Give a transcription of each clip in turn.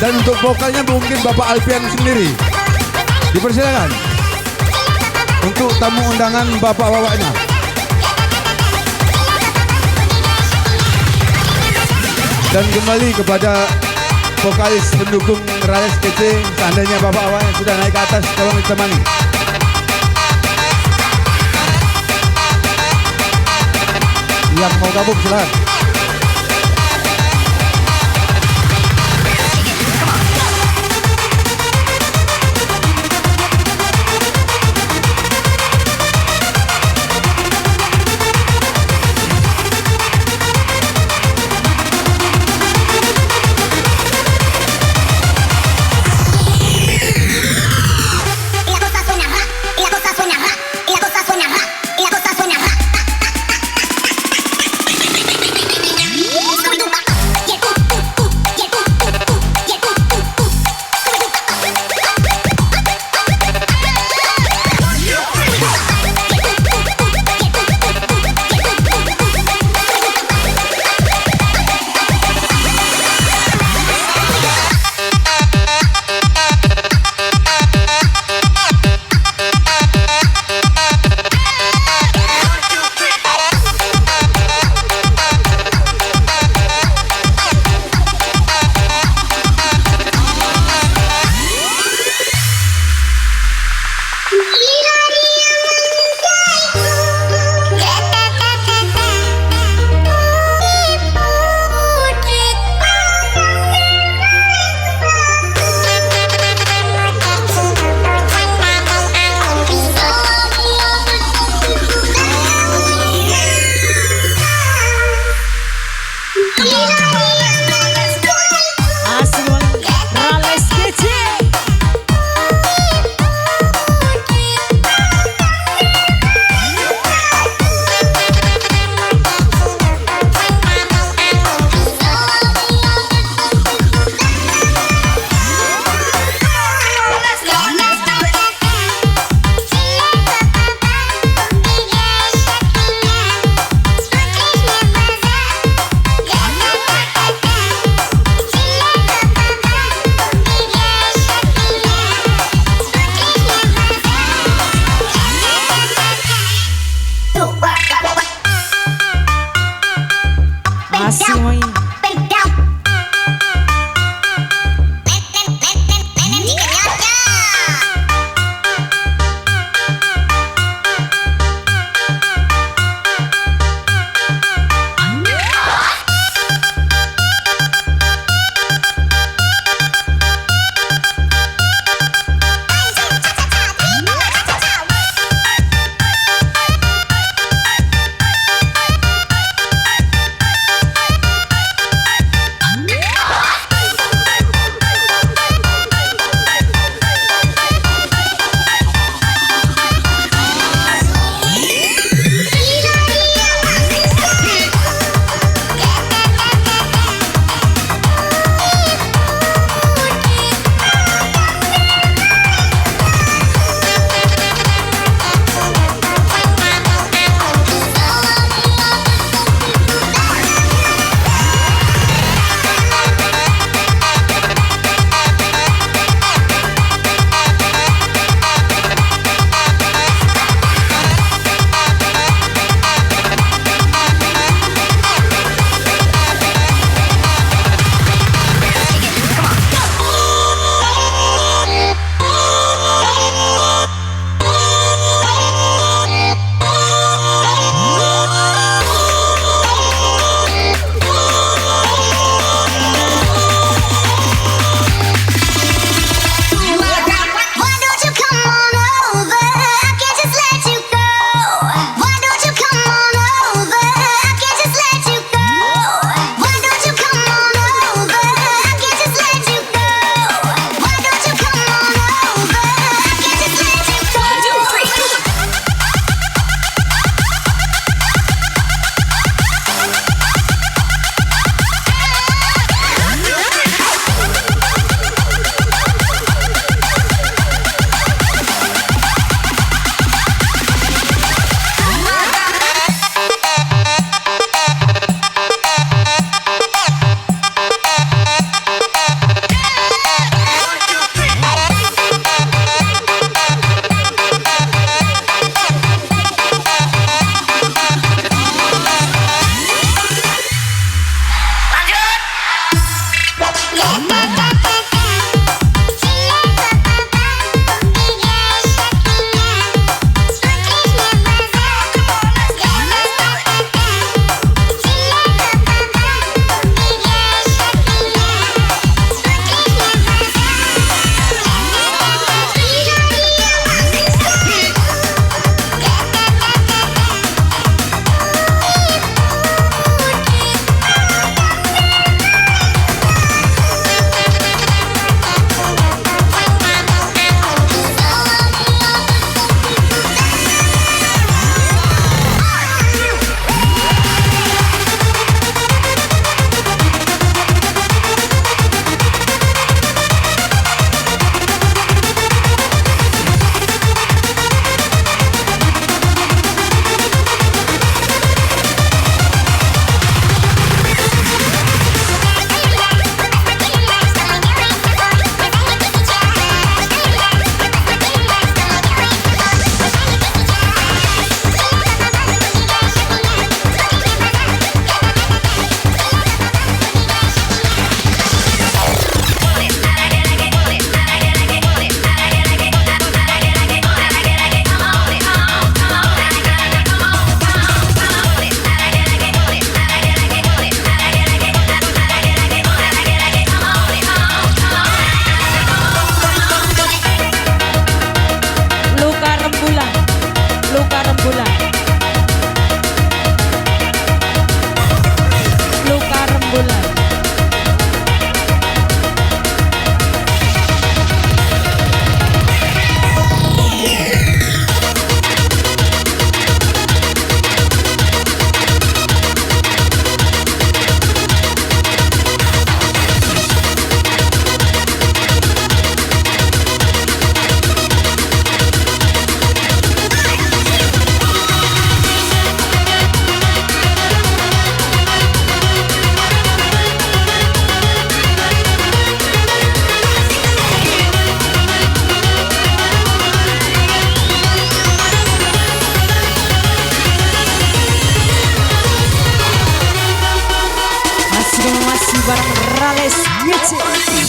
Dan untuk vokalnya mungkin Bapak Alfian sendiri. Dipersilakan. Untuk tamu undangan bapak-bapaknya. Dan kembali kepada vokalis pendukung Rales KC. Seandainya bapak-bapaknya sudah naik ke atas, tolong ditemani. Yang mau gabung silakan.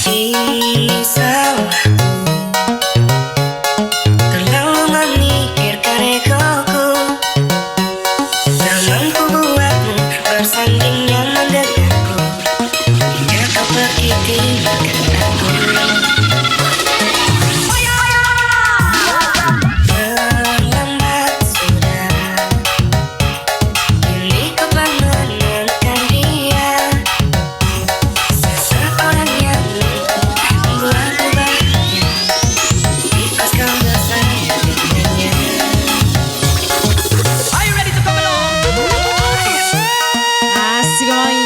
Risau, terlalu memikirkan egoku. Tak mampu buatmu bersanding dan mendekatku. Hingga kau pergi tinggalkan aku. Terlambat sudah, kini kau menenangkan dia. Seseorang yang membuatku bahagia, because kau bersama dengannya. Asik boy.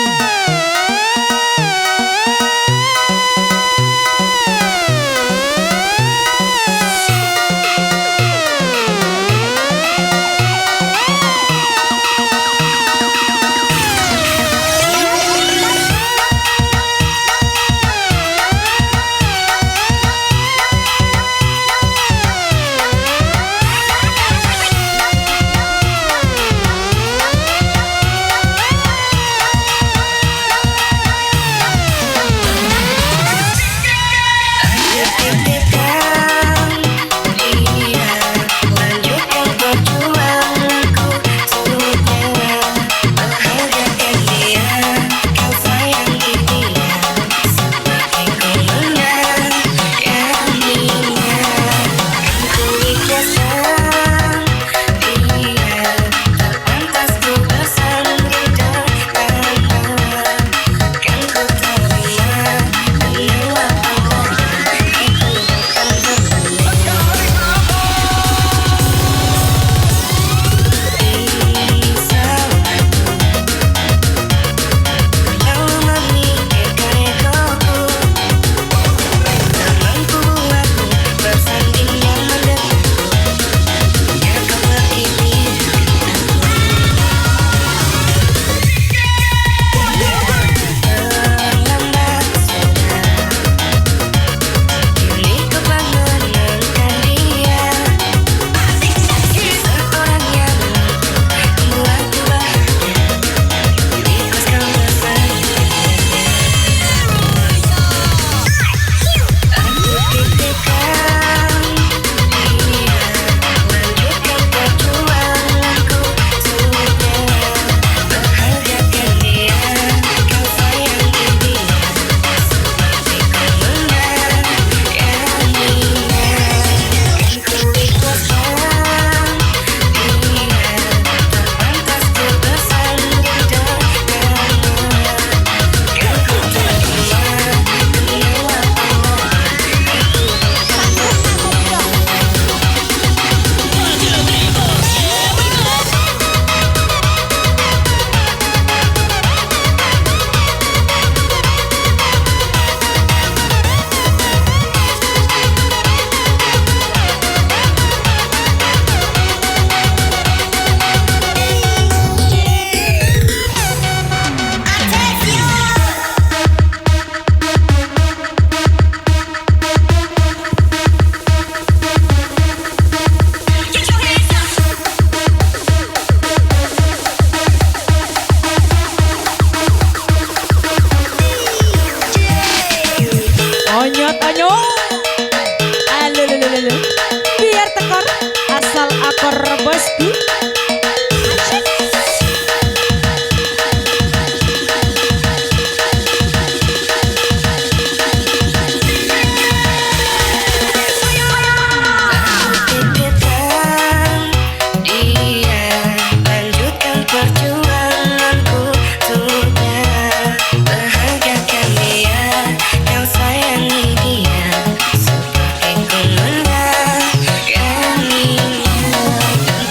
Biar tekor asal akor bosku.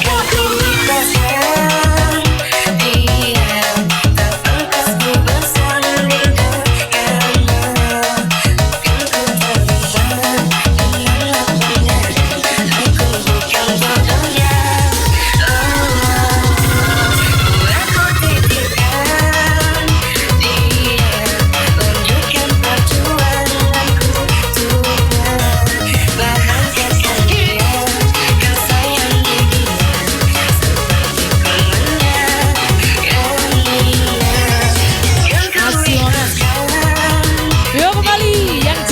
Kau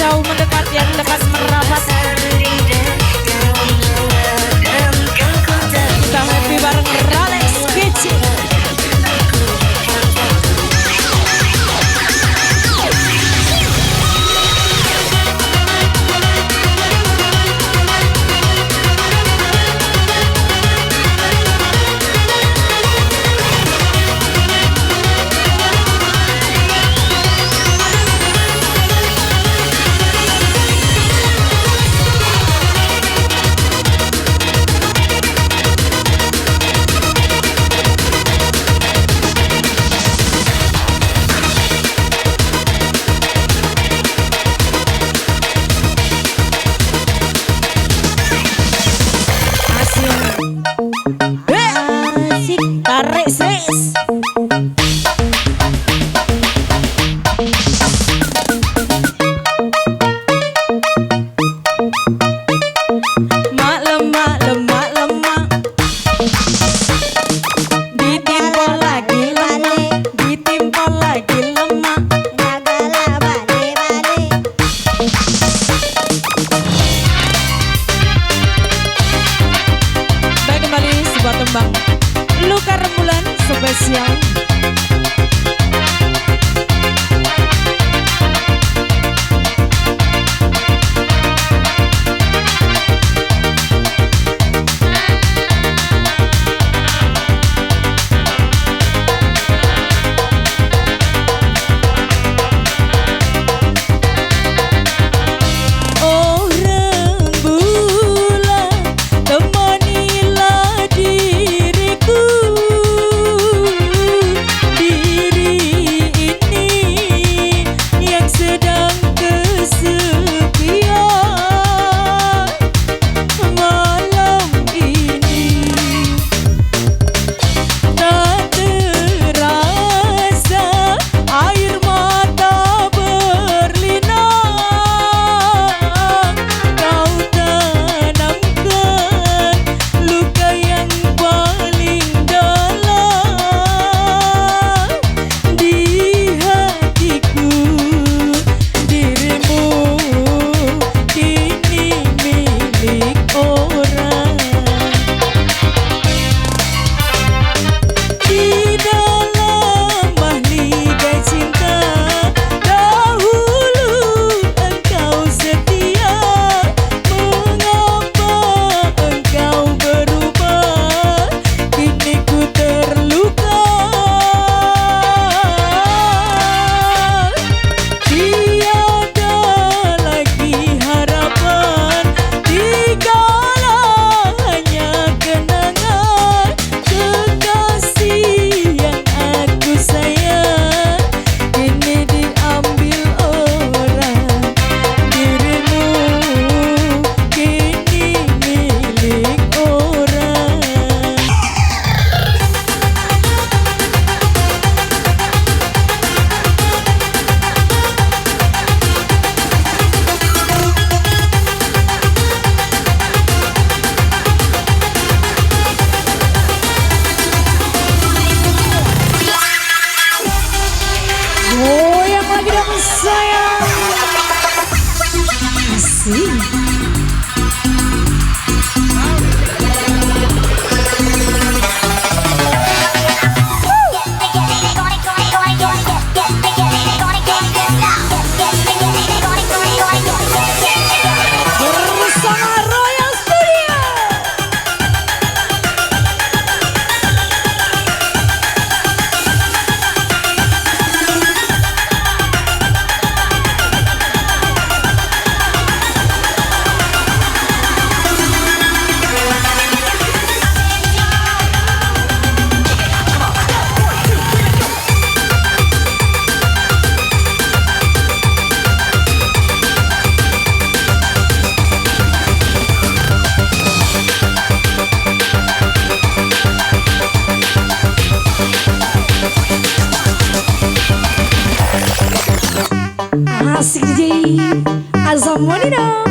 jauh mendekat, yang dekat merapat. Kita happy bareng Ralex kecil. Tarik sis. Mak lemak, lemak, lemak. Ditimpol lagi lemak, ditimpol lagi lemak. Gagala balik-balik. Baik, kembali sebuah tembang Luka Rembulan spesial. Oh rembulan, temanilah diriku. Diri ini yang sedang kesepian. Malam ini tak terasa air mata berlinang. Kau tanamkan luka yang paling dalam di hatiku. Dirimu kini milik orang. Di dalam mahligai cinta, dahulu engkau setia. Mengapa engkau berubah? Kini ku terluka. Tiada lagi harapan, tinggallah hanya kenangan. Kekasih yang aku sayang kini diambil orang. Dirimu kini milik orang. Goyang lagi dong sayang. Asik. Bersama Royal Studio. Asik DJ Azam Wanina.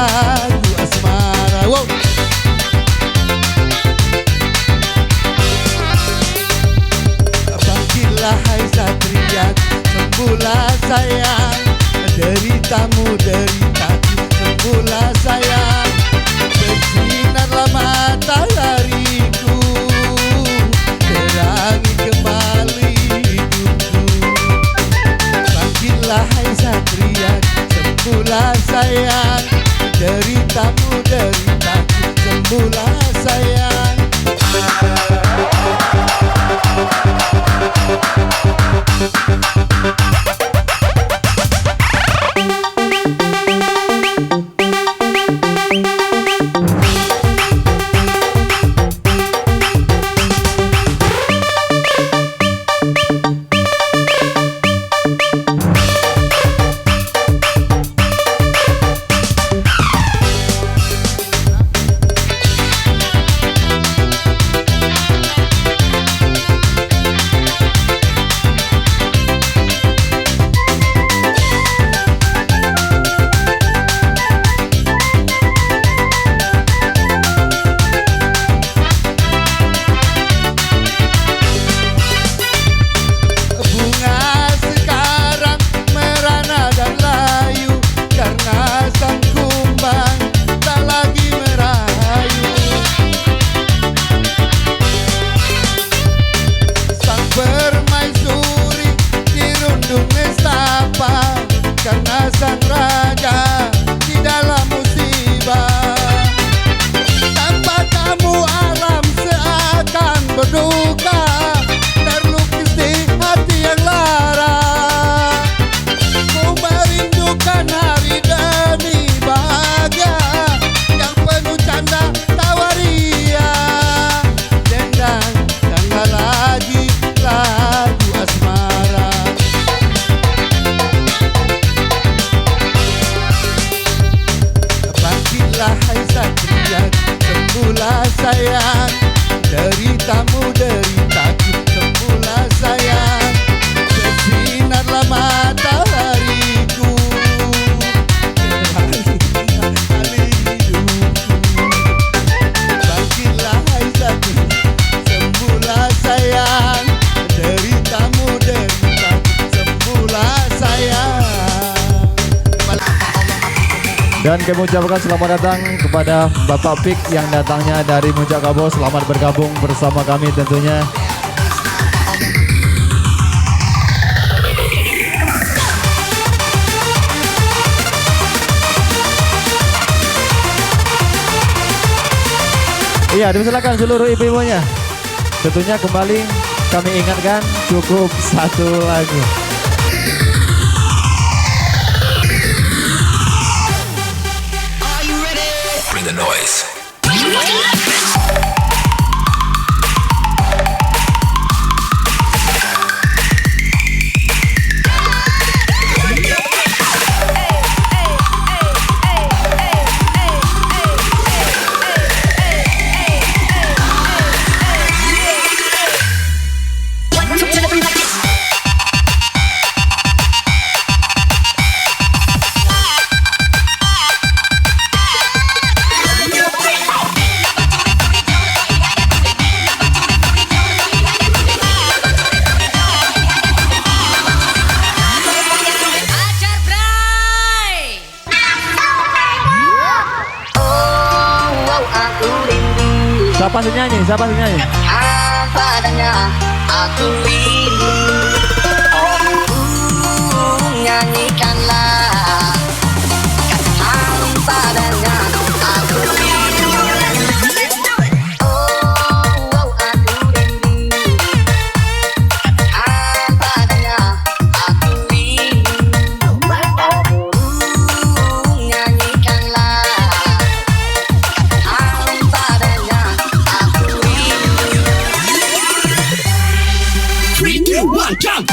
lagu asmara. Wow. Bangkitlah hai satria, sembuhlah sayang, deritamu deritaku, sembuhlah sayang. Bersinarlah matahariku, terangi kembali hidupku. Bangkitlah hai satria, sembuhlah sayang, deritamu deritaku, sembuhlah sayang. Karena sang raja di dalam musibah, tanpa kamu alam seakan berduka, terlukis di hati yang lara. Ku merindukan hari demi bahagia yang penuh canda tawa ria, dendang dan lagi lagu asmara. Hai satria, sembuhlah sayang, deritamu deritaku, sembuhlah sayang. Bersinarlah matahariku, terangi hidupku. Bangkitlah hai satria, sembuhlah sayang, deritamu deritaku, sembuhlah sayang. Dan kami ucapkan selamat datang kepada Bapak Pik yang datangnya dari Muncak Kabo. Selamat bergabung bersama kami tentunya. Iya, dipersilakan seluruh ibu-ibunya. Tentunya kembali kami ingatkan cukup satu lagu. The noise. Siapa sih nyanyi? Siapa sih nyanyi? Apa adanya aku rindu. Nyanyikanlah katakan padanya aku rindu. Oh, aku rindu. Katakan padanya aku rindu. Nyanyikanlah katakan padanya aku rindu. 3, 2, 1, jump!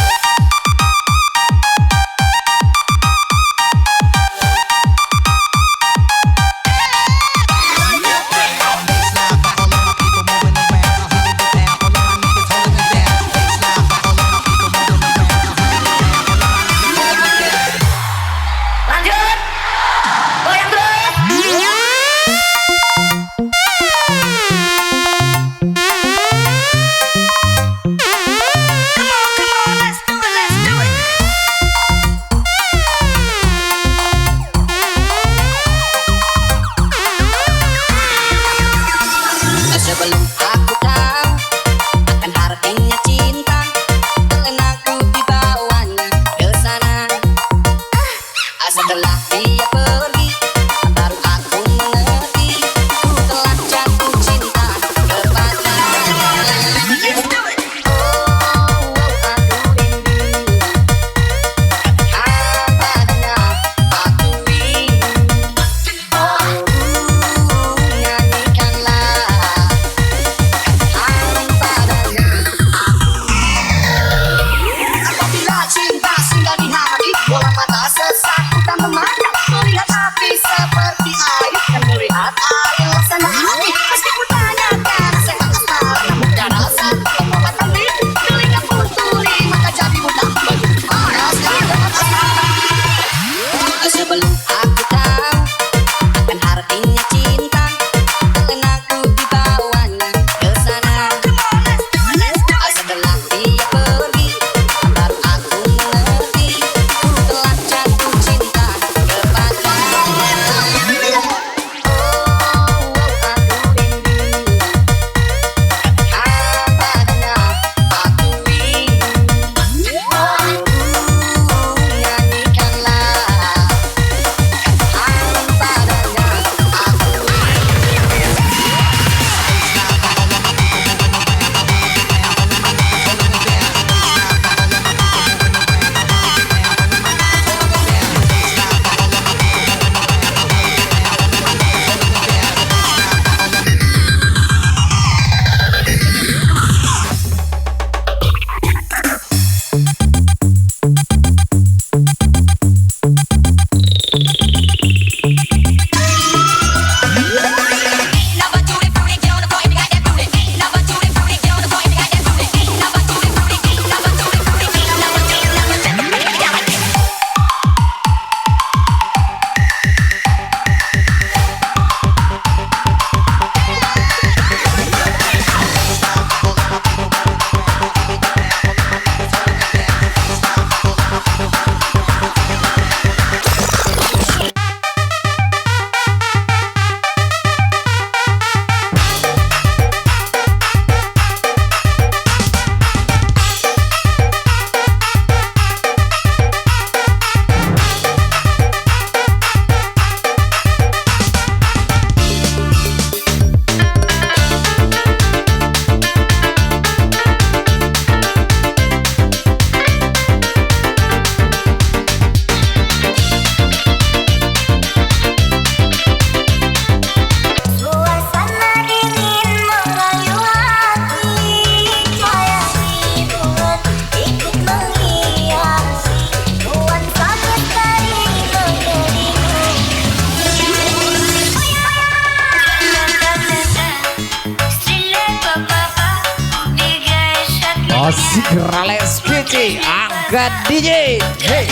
Asik Rales Kece, angkat DJ. Hey.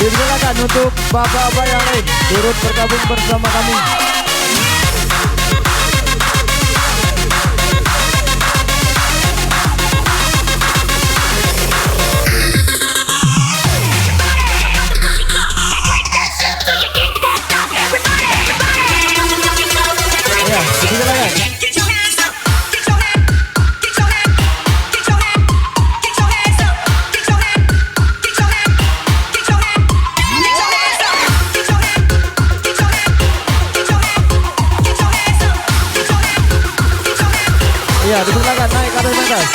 Dipersilakan untuk bapak-bapak yang lain turut bergabung bersama kami. Ya, dipersilakan. Get your hands up, get your hand, get your hand, get your hand, get your hands up, get your hand, get your hand, get your hand, get your hands up, get your hand, get your hand, get your hand, get your hands up, get your hand, get your hand. Ya, dipersilakan naik ke atas pentas.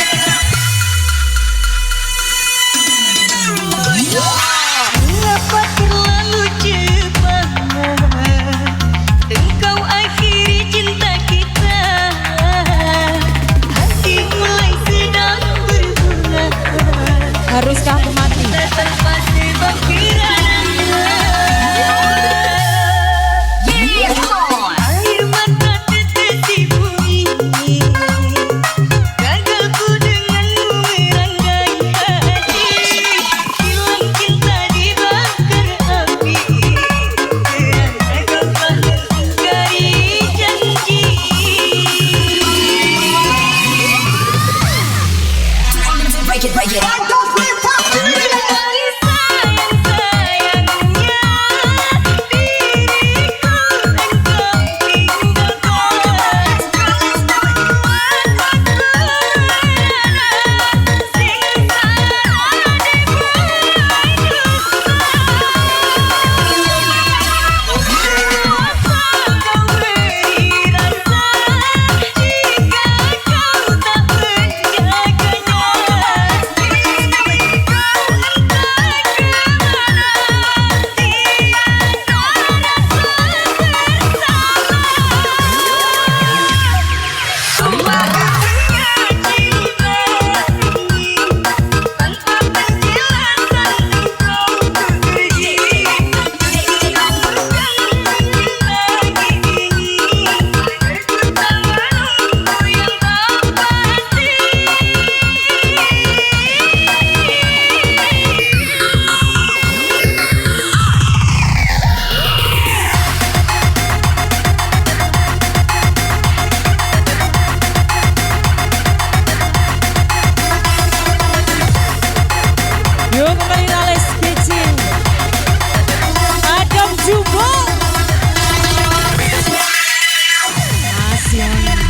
Mengapa terlalu cepat engkau akhiri cinta kita? Hati mulai sedang berbunga, Haruskah aku mati? tanpa sebab kiranya. Air mata tetes di bumi, gagal ku denganmu merangkai hati. Hilang cinta dibakar api, kerana kau telah mengingkari janji. Yuk kembali Rales Kecil Adam Jumbo Asian Lemah